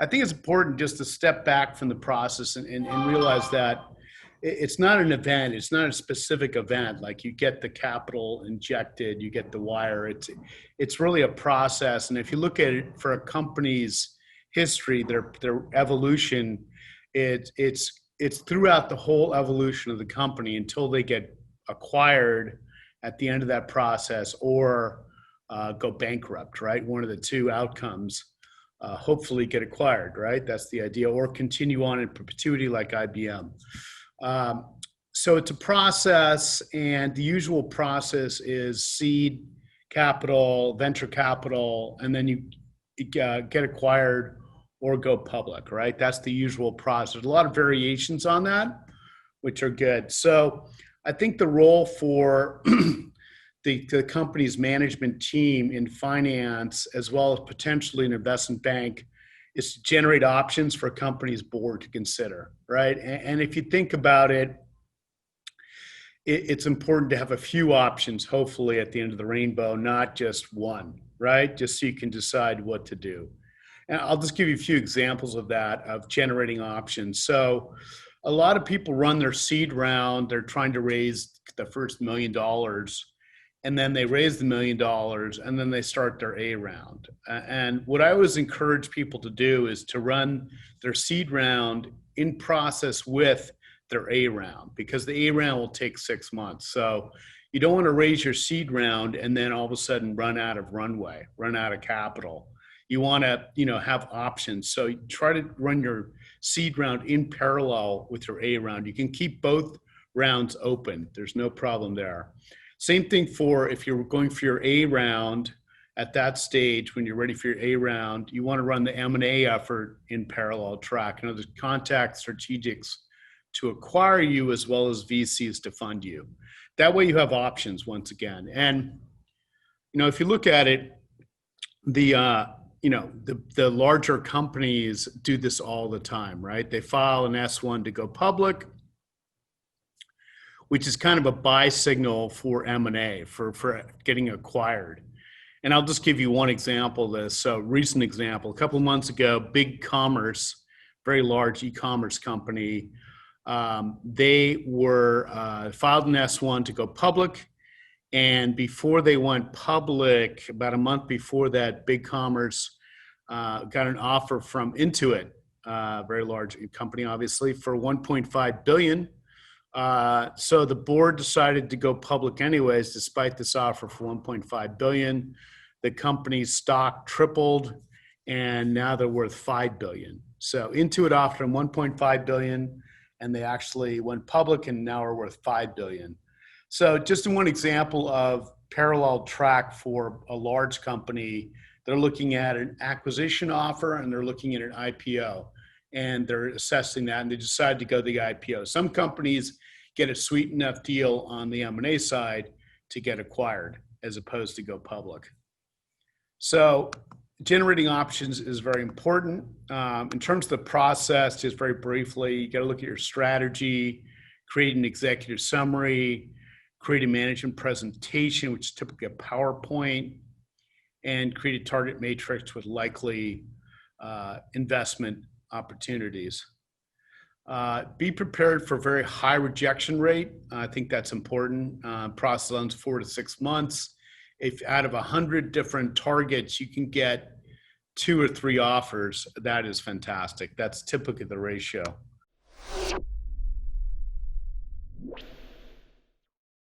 I think it's important just to step back from the process and realize that it's not an event. It's not a specific event. Like you get the capital injected, you get the wire. It's really a process. And if you look at it for a company's history, their evolution, it's throughout the whole evolution of the company until they get acquired at the end of that process or go bankrupt, right? One of the two outcomes. Hopefully get acquired, right? That's the idea, or continue on in perpetuity like IBM. So it's a process, and the usual process is seed capital, venture capital, and then you get acquired or go public, right? That's the usual process. A lot of variations on that, which are good. So I think the role for the company's management team in finance, as well as potentially an investment bank, is to generate options for a company's board to consider, right? And if you think about it, it's important to have a few options, hopefully, at the end of the rainbow, not just one, right? Just so you can decide what to do. And I'll just give you a few examples of that, of generating options. So a lot of people run their seed round, they're trying to raise the first $1 million, and then they raise the $1 million, and then they start their A round. And what I always encourage people to do is to run their seed round in process with their A round, because the A round will take 6 months. So you don't want to raise your seed round and then all of a sudden run out of runway, run out of capital. You want to, have options. So you try to run your seed round in parallel with your A round. You can keep both rounds open. There's no problem there. Same thing for if you're going for your A round. At that stage, when you're ready for your A round, you want to run the M&A effort in parallel track. Contact strategics to acquire you as well as VCs to fund you. That way you have options once again. And, if you look at it, the larger companies do this all the time, right? They file an S1 to go public, which is kind of a buy signal for M&A, for getting acquired. And I'll just give you one example of this. So recent example, a couple of months ago, BigCommerce, very large e-commerce company, they were filed an S1 to go public. And before they went public, about a month before that, BigCommerce got an offer from Intuit, very large company, obviously, for $1.5 billion. So the board decided to go public anyways, despite this offer for $1.5 billion. The company's stock tripled, and now they're worth $5 billion. So Intuit offered them $1.5 billion, and they actually went public and now are worth $5 billion. So just one example of parallel track for a large company. They're looking at an acquisition offer and they're looking at an IPO, and they're assessing that, and they decide to go the IPO. Some companies get a sweet enough deal on the M&A side to get acquired as opposed to go public. So generating options is very important. In terms of the process, just very briefly, you got to look at your strategy, create an executive summary, create a management presentation, which is typically a PowerPoint, and create a target matrix with likely investment opportunities. Be prepared for a very high rejection rate. I think that's important. Process runs 4 to 6 months. If out of 100 different targets, you can get 2 or 3 offers, that is fantastic. That's typically the ratio.